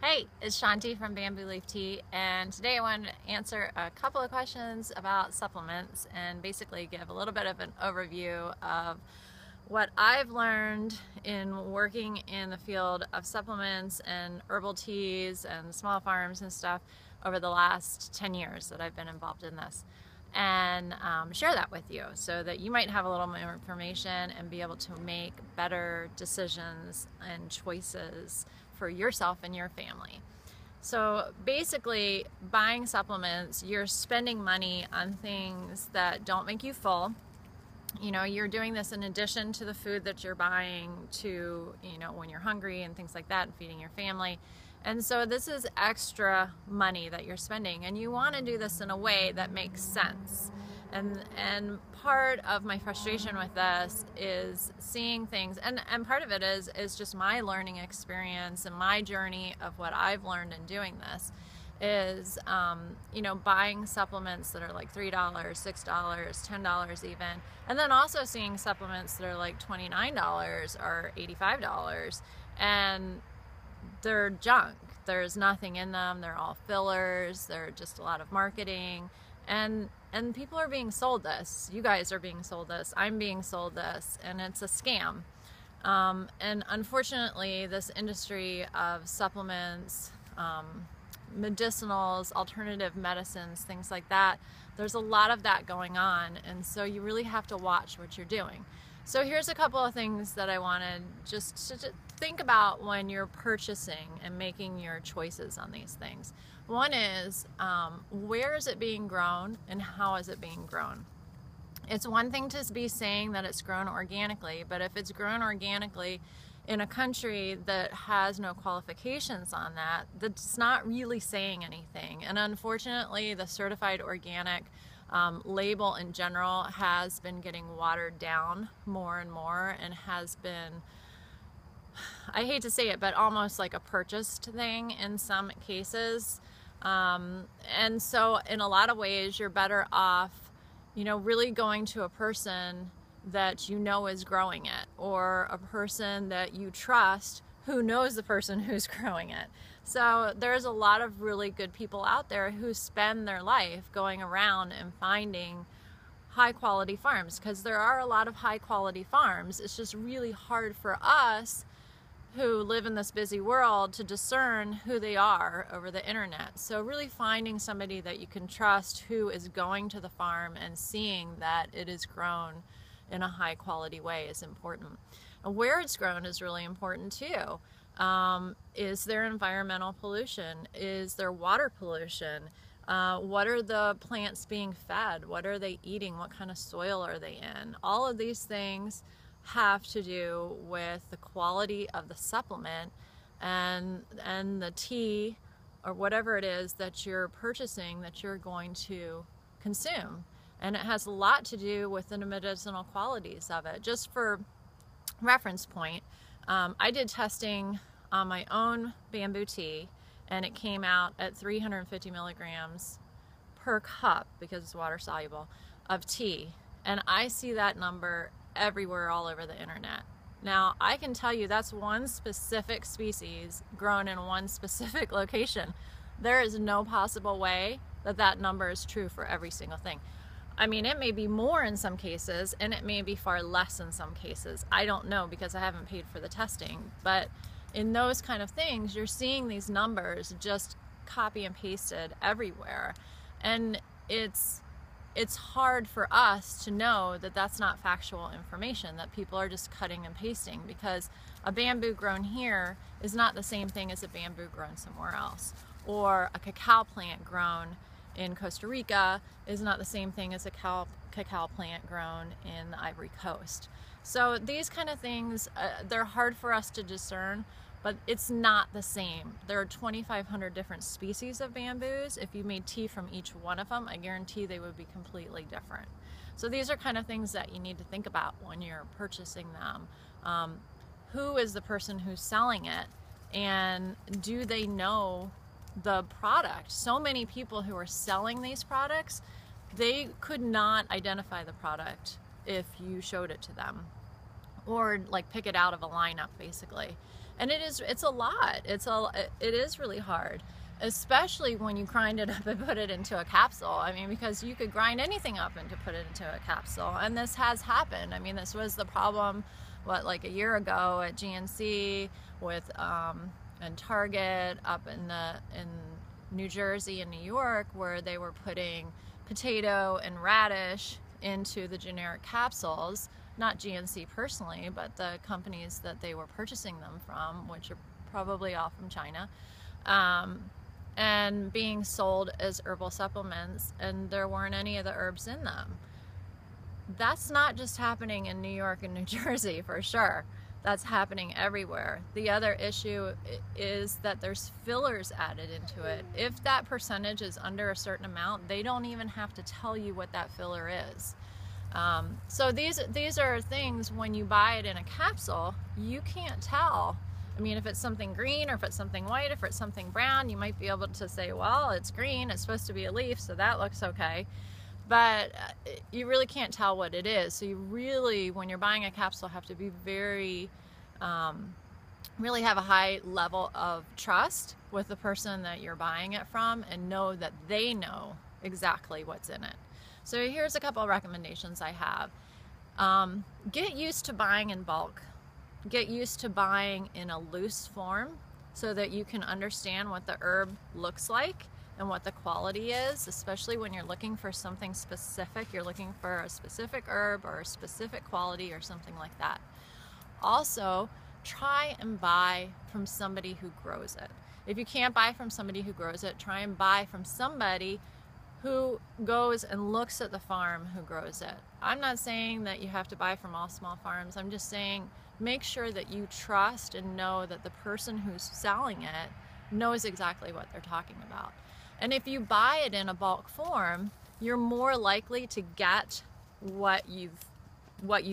Hey, it's Shanti from Bamboo Leaf Tea, and today I want to answer a couple of questions about supplements and basically give a little bit of an overview of what I've learned in working in the field of supplements and herbal teas and small farms and stuff over the last 10 years that I've been involved in this, and share that with you so that you might have a little more information and be able to make better decisions and choices for yourself and your family. So basically, buying supplements, you're spending money on things that don't make you full. You know, you're doing this in addition to the food that you're buying to, when you're hungry and things like that, and feeding your family. And so this is extra money that you're spending, and you want to do this in a way that makes sense. And part of my frustration with this is seeing things, and part of it is just my learning experience and my journey of what I've learned in doing this is, buying supplements that are like $3, $6, $10 even, and then also seeing supplements that are like $29 or $85, and they're junk. There's nothing in them. They're all fillers. They're just a lot of marketing. And people are being sold this. You guys are being sold this. I'm being sold this. And it's a scam. And unfortunately, this industry of supplements, medicinals, alternative medicines, things like that, there's a lot of that going on. And so you really have to watch what you're doing. So here's a couple of things that I wanted just to think about when you're purchasing and making your choices on these things. One is, where is it being grown and how is it being grown? It's one thing to be saying that it's grown organically, but if it's grown organically in a country that has no qualifications on that, that's not really saying anything. And unfortunately, the certified organic label in general has been getting watered down more and more, and has been, I hate to say it, but almost like a purchased thing in some cases. And so in a lot of ways, you're better off, really going to a person that is growing it, or a person that you trust who knows the person who's growing it. So there's a lot of really good people out there who spend their life going around and finding high quality farms, because there are a lot of high quality farms. It's just really hard for us who live in this busy world to discern who they are over the internet. So really finding somebody that you can trust who is going to the farm and seeing that it is grown in a high quality way is important. And where it's grown is really important too. Is there environmental pollution? Is there water pollution? What are the plants being fed? What are they eating? What kind of soil are they in? All of these things have to do with the quality of the supplement and the tea or whatever it is that you're purchasing that you're going to consume. And it has a lot to do with the medicinal qualities of it. Just for reference point, I did testing on my own bamboo tea, and it came out at 350 milligrams per cup, because it's water soluble, of tea. And I see that number everywhere all over the internet. Now, I can tell you that's one specific species grown in one specific location. There is no possible way that that number is true for every single thing. I mean, it may be more in some cases, and it may be far less in some cases. I don't know, because I haven't paid for the testing. But in those kind of things, you're seeing these numbers just copy and pasted everywhere. And it's hard for us to know that that's not factual information, that people are just cutting and pasting, because a bamboo grown here is not the same thing as a bamboo grown somewhere else. Or a cacao plant grown in Costa Rica is not the same thing as a cacao plant grown in the Ivory Coast. So these kind of things, they're hard for us to discern, but it's not the same. There are 2,500 different species of bamboos. If you made tea from each one of them, I guarantee they would be completely different. So these are kind of things that you need to think about when you're purchasing them. Who is the person who's selling it, and do they know the product? So many people who are selling these products, they could not identify the product if you showed it to them, or like pick it out of a lineup basically. And it's a lot. It is really hard, especially when you grind it up and put it into a capsule. I mean, because you could grind anything up and to put it into a capsule, and this has happened. I mean, this was the problem, like a year ago at GNC with and Target up in New Jersey and New York, where they were putting potato and radish into the generic capsules. Not GNC personally, but the companies that they were purchasing them from, which are probably all from China, and being sold as herbal supplements, and there weren't any of the herbs in them. That's not just happening in New York and New Jersey, for sure. That's happening everywhere. The other issue is that there's fillers added into it. If that percentage is under a certain amount, they don't even have to tell you what that filler is. So these are things, when you buy it in a capsule, you can't tell. I mean, if it's something green, or if it's something white, if it's something brown, you might be able to say, well, it's green, it's supposed to be a leaf, so that looks okay. But you really can't tell what it is. So you really, when you're buying a capsule, have to be very, really have a high level of trust with the person that you're buying it from, and know that they know exactly what's in it. So here's a couple of recommendations I have. Get used to buying in bulk. Get used to buying in a loose form so that you can understand what the herb looks like and what the quality is, especially when you're looking for something specific. You're looking for a specific herb or a specific quality or something like that. Also, try and buy from somebody who grows it. If you can't buy from somebody who grows it, try and buy from somebody who goes and looks at the farm who grows it. I'm not saying that you have to buy from all small farms. I'm just saying make sure that you trust and know that the person who's selling it knows exactly what they're talking about. And if you buy it in a bulk form, you're more likely to get what you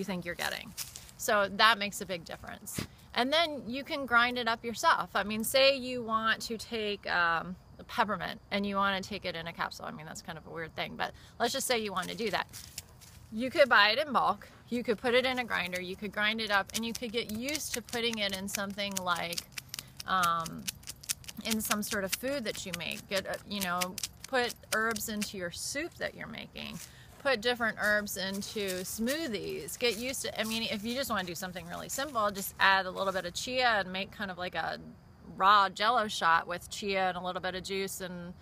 think you're getting. So that makes a big difference. And then you can grind it up yourself. I mean, say you want to take peppermint and you want to take it in a capsule. I mean, that's kind of a weird thing, but let's just say you want to do that. You could buy it in bulk, you could put it in a grinder, you could grind it up, and you could get used to putting it in something like in some sort of food that you make. Put herbs into your soup that you're making. Put different herbs into smoothies. Get used to, I mean, if you just want to do something really simple, just add a little bit of chia and make kind of like a raw jello shot with chia and a little bit of juice and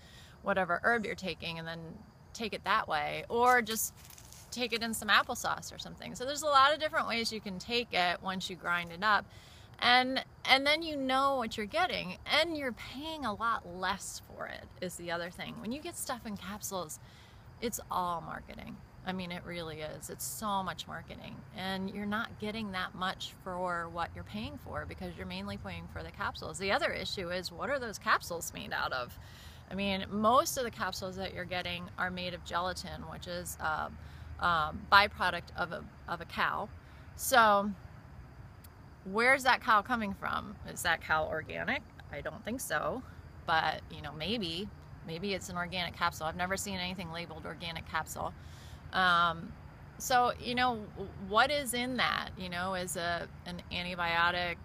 whatever herb you're taking, and then take it that way. Or just take it in some applesauce or something. So there's a lot of different ways you can take it once you grind it up. And then you know what you're getting, and you're paying a lot less for it, is the other thing. When you get stuff in capsules, it's all marketing. I mean, it really is. It's so much marketing, and you're not getting that much for what you're paying for, because you're mainly paying for the capsules. The other issue is, what are those capsules made out of? I mean, most of the capsules that you're getting are made of gelatin, which is a byproduct of a cow. So where's that cow coming from? Is that cow organic? I don't think so, but maybe it's an organic capsule. I've never seen anything labeled organic capsule. So what is in that? Is an antibiotic,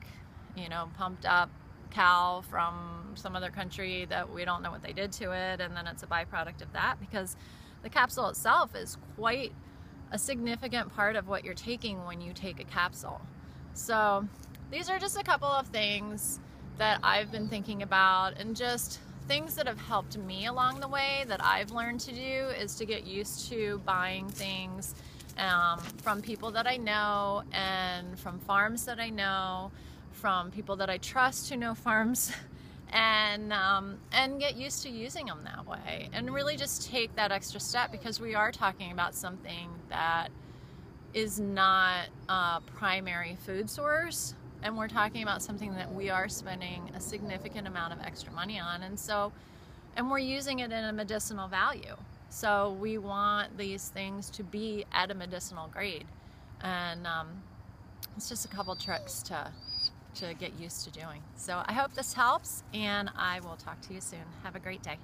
pumped up cow from some other country that we don't know what they did to it, and then it's a byproduct of that, because the capsule itself is quite a significant part of what you're taking when you take a capsule. So these are just a couple of things that I've been thinking about, and just things that have helped me along the way that I've learned to do, is to get used to buying things from people that I know, and from farms that I know, from people that I trust who know farms, and get used to using them that way, and really just take that extra step, because we are talking about something that is not a primary food source, and we're talking about something that we are spending a significant amount of extra money on, and we're using it in a medicinal value. So we want these things to be at a medicinal grade, and it's just a couple tricks to get used to doing. So I hope this helps, and I will talk to you soon. Have a great day.